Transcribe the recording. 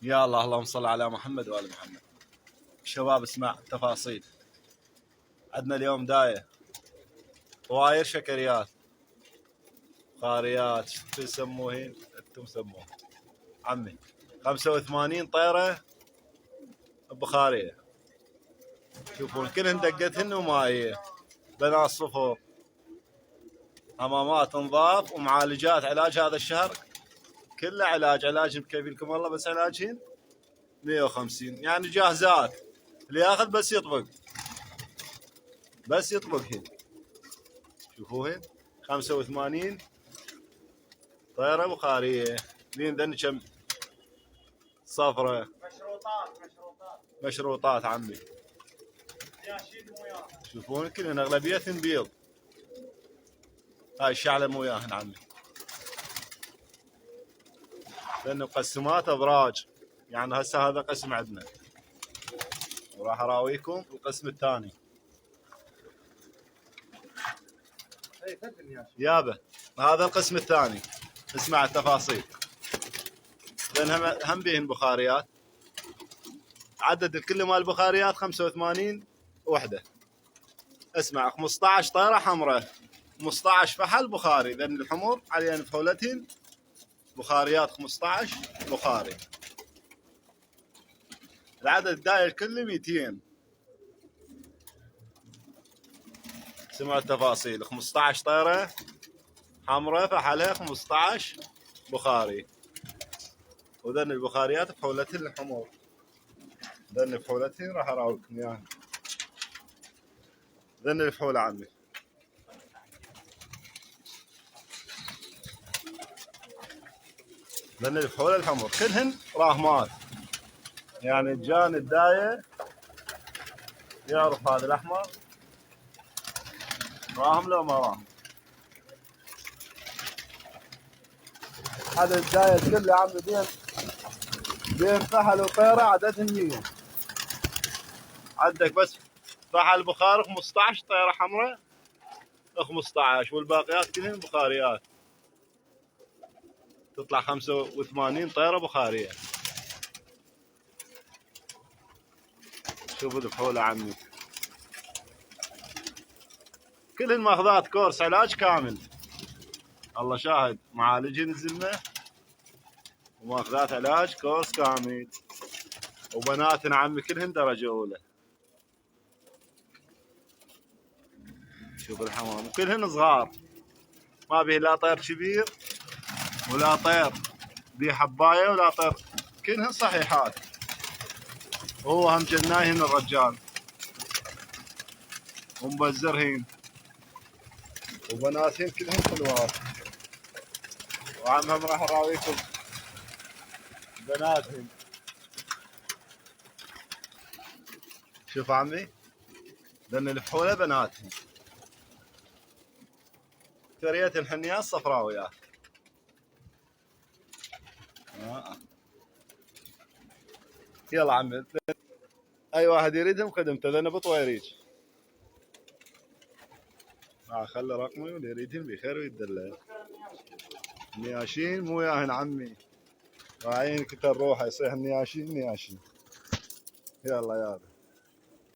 يا الله اللهم صل على محمد وآل محمد. شباب اسمع تفاصيل. عندنا اليوم داية طواير شكريات بخاريات شو يسموهن انتم سموه عمي 85 طيرة بخارية. شوفون كلهن دقتهن ومائية، بنات صفر، حمامات نظاف ومعالجات. علاج هذا الشهر كله علاج بكيف لكم والله، بس علاجهن 150 يعني جاهزات. اللي ياخذ بس يطبقهن. شوفوهن 85 طيرة بخارية. لين ذن كم صفرة مشروطات عمي. شوفون كلهن اغلبيتهن بيض. هاي الشعلة مو وياهن عمي، لان مقسمات ابراج. يعني هسه هذا قسم عندنا، وراح اراويكم القسم الثاني. يابا هذا القسم الثاني، اسمع التفاصيل. لان هم بيهن بخاريات. عدد الكل مال البخاريات 85 وحده. اسمع 15 طيره حمراء، 15 فحل بخاري، لان الحمر عليهن فحولتهن بخاريات 15 بخاري. العدد الداير كله 200. سمعوا التفاصيل. 15 طيره حمراء فحلها 15 بخاري. وذن البخاريات بحولتهن الحمر. ذن بحولتهن راح اراويكم اياها. ذن الفحول عمي. ذن الفحول الحمر كلهن راهمات. يعني الجان الداية يعرف هذا الاحمر راهم لو ما راهم. هذا الداية كله يا عمي بين فحل وطيرة عددهم 100. عندك بس فحل بخاري 15، طيرة حمراء 15، والباقيات كلهن بخاريات. تطلع 85 طيرة بخارية. شوفوا الفحول عمي. كلهن ماخذات كورس علاج كامل. الله شاهد، معالجين الزلمة وماخذات علاج كورس كامل. وبناتنا عمي كلهن درجة أولى. شوف الحمام وكلهن صغار، ما به لا طير كبير ولا طير ذي حباية ولا طير، كلهن صحيحات. وهو هم جنايهن الرجال ومبزرهن، وبناتهن كلهن حلوات. وعمهم راح اراويكم بناتهن. شوف عمي ذن الفحولة بناتهن. ثرية الحنيات صفراويات. يلا عمي اي واحد يريدهم خدمته، لانه بطويريج. خلي رقمي واللي يريدهم بخير ويدلل. نياشين مو ياهن عمي، راعين كتر روحه يصيح النياشين. يلا يابا.